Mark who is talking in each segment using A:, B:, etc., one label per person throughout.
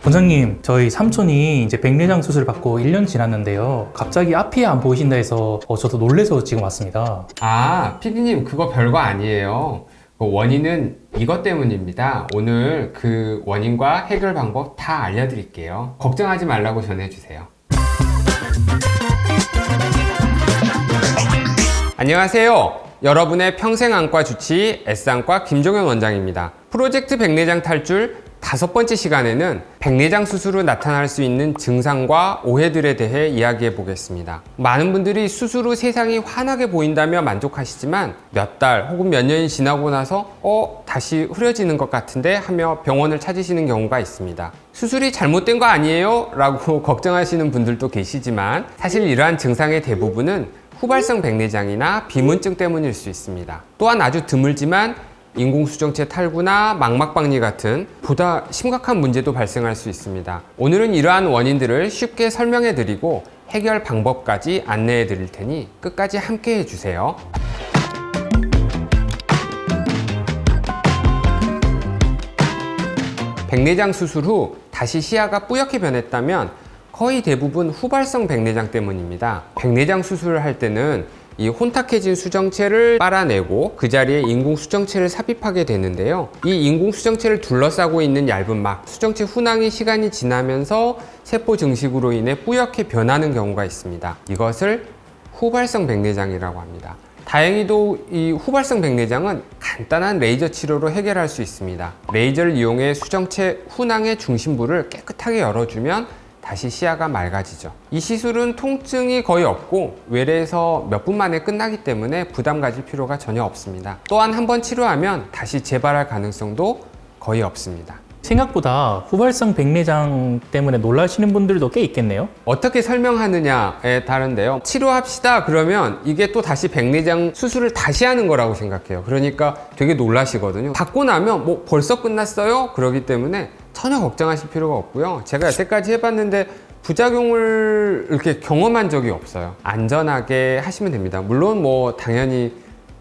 A: 원장님, 저희 삼촌이 이제 백내장 수술 받고 1년 지났는데요. 갑자기 앞이 안 보이신다 해서 저도 놀래서 지금 왔습니다.
B: 피디님, 그거 별거 아니에요. 그 원인은 이것 때문입니다. 오늘 그 원인과 해결 방법 다 알려드릴게요. 걱정하지 말라고 전해주세요. 안녕하세요. 여러분의 평생안과 주치의 S안과 김종현 원장입니다. 프로젝트 백내장 탈출 5번째 시간에는 백내장 수술 후 나타날 수 있는 증상과 오해들에 대해 이야기해 보겠습니다. 많은 분들이 수술 후 세상이 환하게 보인다며 만족하시지만 몇 달 혹은 몇 년이 지나고 나서 다시 흐려지는 것 같은데 하며 병원을 찾으시는 경우가 있습니다. 수술이 잘못된 거 아니에요? 라고 걱정하시는 분들도 계시지만 사실 이러한 증상의 대부분은 후발성 백내장이나 비문증 때문일 수 있습니다. 또한 아주 드물지만 인공수정체 탈구나 망막박리 같은 보다 심각한 문제도 발생할 수 있습니다. 오늘은 이러한 원인들을 쉽게 설명해 드리고 해결 방법까지 안내해 드릴 테니 끝까지 함께 해주세요. 백내장 수술 후 다시 시야가 뿌옇게 변했다면 거의 대부분 후발성 백내장 때문입니다. 백내장 수술을 할 때는 이 혼탁해진 수정체를 빨아내고 그 자리에 인공 수정체를 삽입하게 되는데요. 이 인공 수정체를 둘러싸고 있는 얇은 막, 수정체 훈항이 시간이 지나면서 세포 증식으로 인해 뿌옇게 변하는 경우가 있습니다. 이것을 후발성 백내장이라고 합니다. 다행히도 이 후발성 백내장은 간단한 레이저 치료로 해결할 수 있습니다. 레이저를 이용해 수정체 훈항의 중심부를 깨끗하게 열어주면 다시 시야가 맑아지죠. 이 시술은 통증이 거의 없고 외래에서 몇 분 만에 끝나기 때문에 부담 가질 필요가 전혀 없습니다. 또한 한번 치료하면 다시 재발할 가능성도 거의 없습니다.
A: 생각보다 후발성 백내장 때문에 놀라시는 분들도 꽤 있겠네요.
B: 어떻게 설명하느냐에 다른데요. 치료합시다 그러면 이게 또 다시 백내장 수술을 다시 하는 거라고 생각해요. 그러니까 되게 놀라시거든요. 받고 나면 벌써 끝났어요? 그러기 때문에 전혀 걱정하실 필요가 없고요. 제가 여태까지 해봤는데 부작용을 이렇게 경험한 적이 없어요. 안전하게 하시면 됩니다. 물론 당연히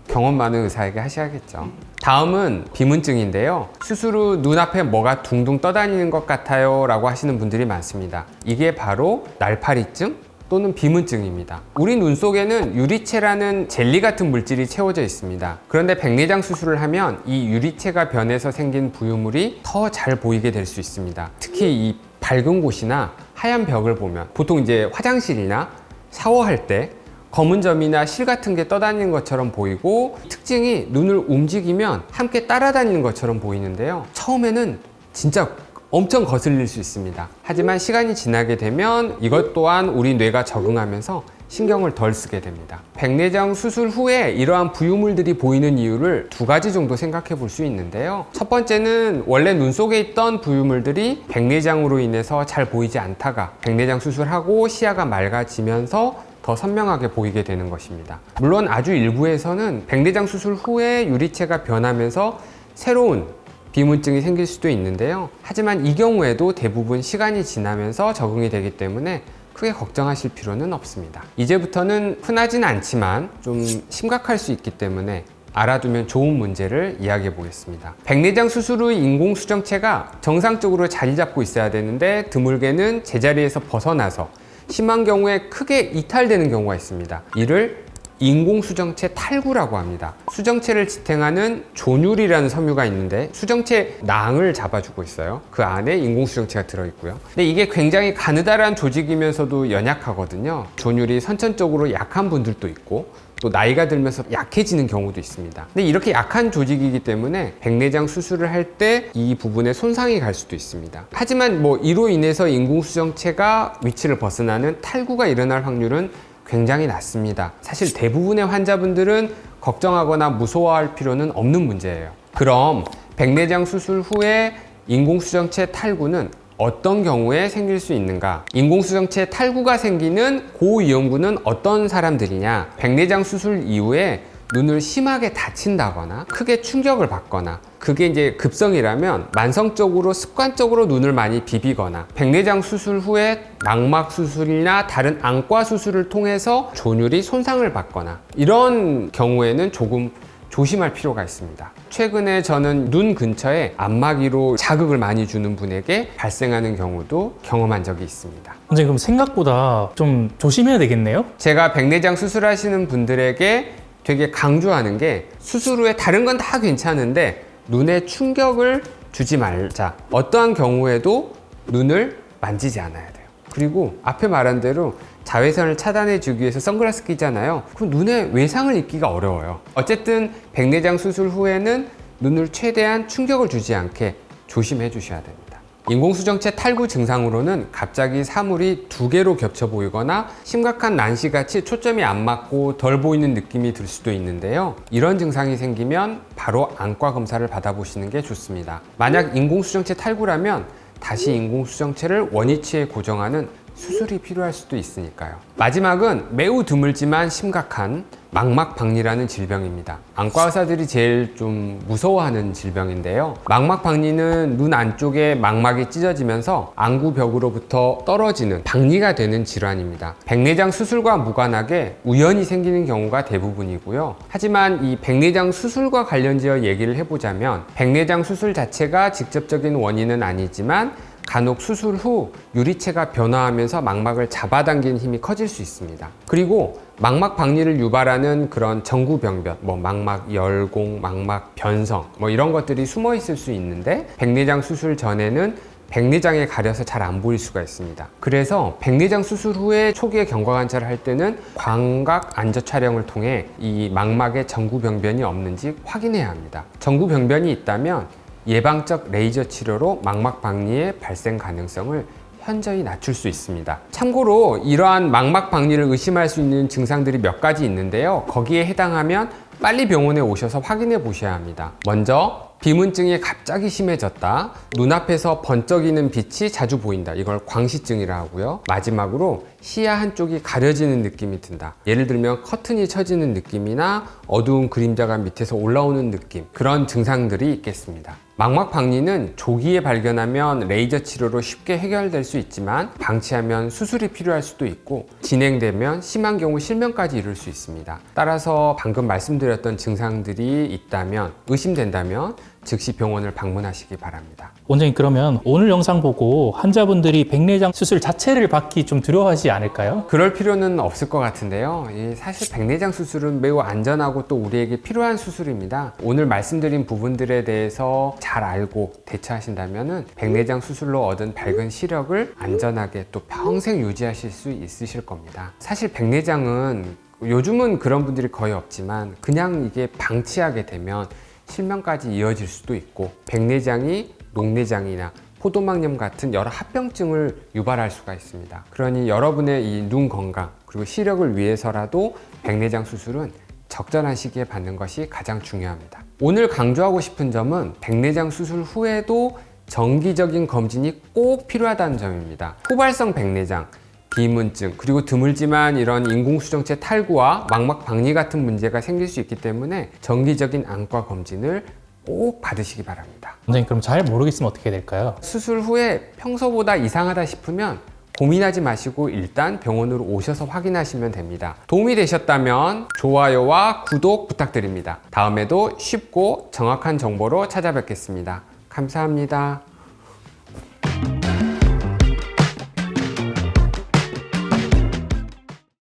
B: 경험 많은 의사에게 하셔야겠죠. 다음은 비문증인데요. 수술 후 눈앞에 뭐가 둥둥 떠다니는 것 같아요 라고 하시는 분들이 많습니다. 이게 바로 날파리증 또는 비문증입니다. 우리 눈 속에는 유리체라는 젤리 같은 물질이 채워져 있습니다. 그런데 백내장 수술을 하면 이 유리체가 변해서 생긴 부유물이 더 잘 보이게 될 수 있습니다. 특히 이 밝은 곳이나 하얀 벽을 보면 보통 이제 화장실이나 샤워할 때 검은 점이나 실 같은 게 떠다니는 것처럼 보이고 특징이 눈을 움직이면 함께 따라다니는 것처럼 보이는데요. 처음에는 진짜 엄청 거슬릴 수 있습니다. 하지만 시간이 지나게 되면 이것 또한 우리 뇌가 적응하면서 신경을 덜 쓰게 됩니다. 백내장 수술 후에 이러한 부유물들이 보이는 이유를 2가지 정도 생각해 볼 수 있는데요. 첫 번째는 원래 눈 속에 있던 부유물들이 백내장으로 인해서 잘 보이지 않다가 백내장 수술하고 시야가 맑아지면서 더 선명하게 보이게 되는 것입니다. 물론 아주 일부에서는 백내장 수술 후에 유리체가 변하면서 새로운 비문증이 생길 수도 있는데요. 하지만 이 경우에도 대부분 시간이 지나면서 적응이 되기 때문에 크게 걱정하실 필요는 없습니다. 이제부터는 흔하진 않지만 좀 심각할 수 있기 때문에 알아두면 좋은 문제를 이야기해 보겠습니다. 백내장 수술 후 인공수정체가 정상적으로 자리 잡고 있어야 되는데 드물게는 제자리에서 벗어나서 심한 경우에 크게 이탈되는 경우가 있습니다. 이를 인공수정체 탈구라고 합니다. 수정체를 지탱하는 조뉴리라는 섬유가 있는데 수정체 낭을 잡아주고 있어요. 그 안에 인공수정체가 들어있고요. 근데 이게 굉장히 가느다란 조직이면서도 연약하거든요. 조뉴리 선천적으로 약한 분들도 있고 또 나이가 들면서 약해지는 경우도 있습니다. 근데 이렇게 약한 조직이기 때문에 백내장 수술을 할 때 이 부분에 손상이 갈 수도 있습니다. 하지만 이로 인해서 인공수정체가 위치를 벗어나는 탈구가 일어날 확률은 굉장히 낮습니다. 사실 대부분의 환자분들은 걱정하거나 무서워할 필요는 없는 문제예요. 그럼 백내장 수술 후에 인공수정체 탈구는 어떤 경우에 생길 수 있는가? 인공수정체 탈구가 생기는 고위험군은 어떤 사람들이냐? 백내장 수술 이후에 눈을 심하게 다친다거나 크게 충격을 받거나 그게 이제 급성이라면 만성적으로 습관적으로 눈을 많이 비비거나 백내장 수술 후에 망막 수술이나 다른 안과 수술을 통해서 조뉴리 손상을 받거나 이런 경우에는 조금 조심할 필요가 있습니다. 최근에 저는 눈 근처에 안마기로 자극을 많이 주는 분에게 발생하는 경우도 경험한 적이 있습니다.
A: 원장님 그럼 생각보다 좀 조심해야 되겠네요?
B: 제가 백내장 수술하시는 분들에게 되게 강조하는 게 수술 후에 다른 건 다 괜찮은데 눈에 충격을 주지 말자. 어떠한 경우에도 눈을 만지지 않아야 돼요. 그리고 앞에 말한 대로 자외선을 차단해 주기 위해서 선글라스 끼잖아요. 그럼 눈에 외상을 입기가 어려워요. 어쨌든 백내장 수술 후에는 눈을 최대한 충격을 주지 않게 조심해 주셔야 됩니다. 인공수정체 탈구 증상으로는 갑자기 사물이 두 개로 겹쳐 보이거나 심각한 난시같이 초점이 안 맞고 덜 보이는 느낌이 들 수도 있는데요. 이런 증상이 생기면 바로 안과 검사를 받아보시는 게 좋습니다. 만약 인공수정체 탈구라면 다시 인공수정체를 원위치에 고정하는 수술이 필요할 수도 있으니까요. 마지막은 매우 드물지만 심각한 망막박리라는 질병입니다. 안과 의사들이 제일 좀 무서워하는 질병인데요. 망막박리는 눈 안쪽에 망막이 찢어지면서 안구벽으로부터 떨어지는 박리가 되는 질환입니다. 백내장 수술과 무관하게 우연히 생기는 경우가 대부분이고요. 하지만 이 백내장 수술과 관련지어 얘기를 해보자면 백내장 수술 자체가 직접적인 원인은 아니지만 간혹 수술 후 유리체가 변화하면서 망막을 잡아당기는 힘이 커질 수 있습니다. 그리고 망막 박리를 유발하는 그런 전구병변, 망막 열공, 망막 변성, 이런 것들이 숨어 있을 수 있는데 백내장 수술 전에는 백내장에 가려서 잘 안 보일 수가 있습니다. 그래서 백내장 수술 후에 초기에 경과 관찰을 할 때는 광각 안저 촬영을 통해 이 망막에 전구병변이 없는지 확인해야 합니다. 전구병변이 있다면 예방적 레이저 치료로 망막 박리의 발생 가능성을 현저히 낮출 수 있습니다. 참고로 이러한 망막 박리를 의심할 수 있는 증상들이 몇 가지 있는데요. 거기에 해당하면 빨리 병원에 오셔서 확인해 보셔야 합니다. 먼저 비문증이 갑자기 심해졌다. 눈앞에서 번쩍이는 빛이 자주 보인다. 이걸 광시증이라 하고요. 마지막으로 시야 한쪽이 가려지는 느낌이 든다. 예를 들면 커튼이 쳐지는 느낌이나 어두운 그림자가 밑에서 올라오는 느낌, 그런 증상들이 있겠습니다. 망막 박리는 조기에 발견하면 레이저 치료로 쉽게 해결될 수 있지만 방치하면 수술이 필요할 수도 있고 진행되면 심한 경우 실명까지 이룰 수 있습니다. 따라서 방금 말씀드렸던 증상들이 있다면, 의심된다면 즉시 병원을 방문하시기 바랍니다.
A: 원장님 그러면 오늘 영상 보고 환자분들이 백내장 수술 자체를 받기 좀 두려워하지 않을까요?
B: 그럴 필요는 없을 것 같은데요. 사실 백내장 수술은 매우 안전하고 또 우리에게 필요한 수술입니다. 오늘 말씀드린 부분들에 대해서 잘 알고 대처하신다면 백내장 수술로 얻은 밝은 시력을 안전하게 또 평생 유지하실 수 있으실 겁니다. 사실 백내장은 요즘은 그런 분들이 거의 없지만 그냥 이게 방치하게 되면 실명까지 이어질 수도 있고 백내장이 녹내장이나 포도막염 같은 여러 합병증을 유발할 수가 있습니다. 그러니 여러분의 이 눈 건강 그리고 시력을 위해서라도 백내장 수술은 적절한 시기에 받는 것이 가장 중요합니다. 오늘 강조하고 싶은 점은 백내장 수술 후에도 정기적인 검진이 꼭 필요하다는 점입니다. 포발성 백내장, 비문증, 그리고 드물지만 이런 인공수정체 탈구와 망막 박리 같은 문제가 생길 수 있기 때문에 정기적인 안과 검진을 꼭 받으시기 바랍니다.
A: 원장님 그럼 잘 모르겠으면 어떻게 될까요?
B: 수술 후에 평소보다 이상하다 싶으면 고민하지 마시고 일단 병원으로 오셔서 확인하시면 됩니다. 도움이 되셨다면 좋아요와 구독 부탁드립니다. 다음에도 쉽고 정확한 정보로 찾아뵙겠습니다. 감사합니다.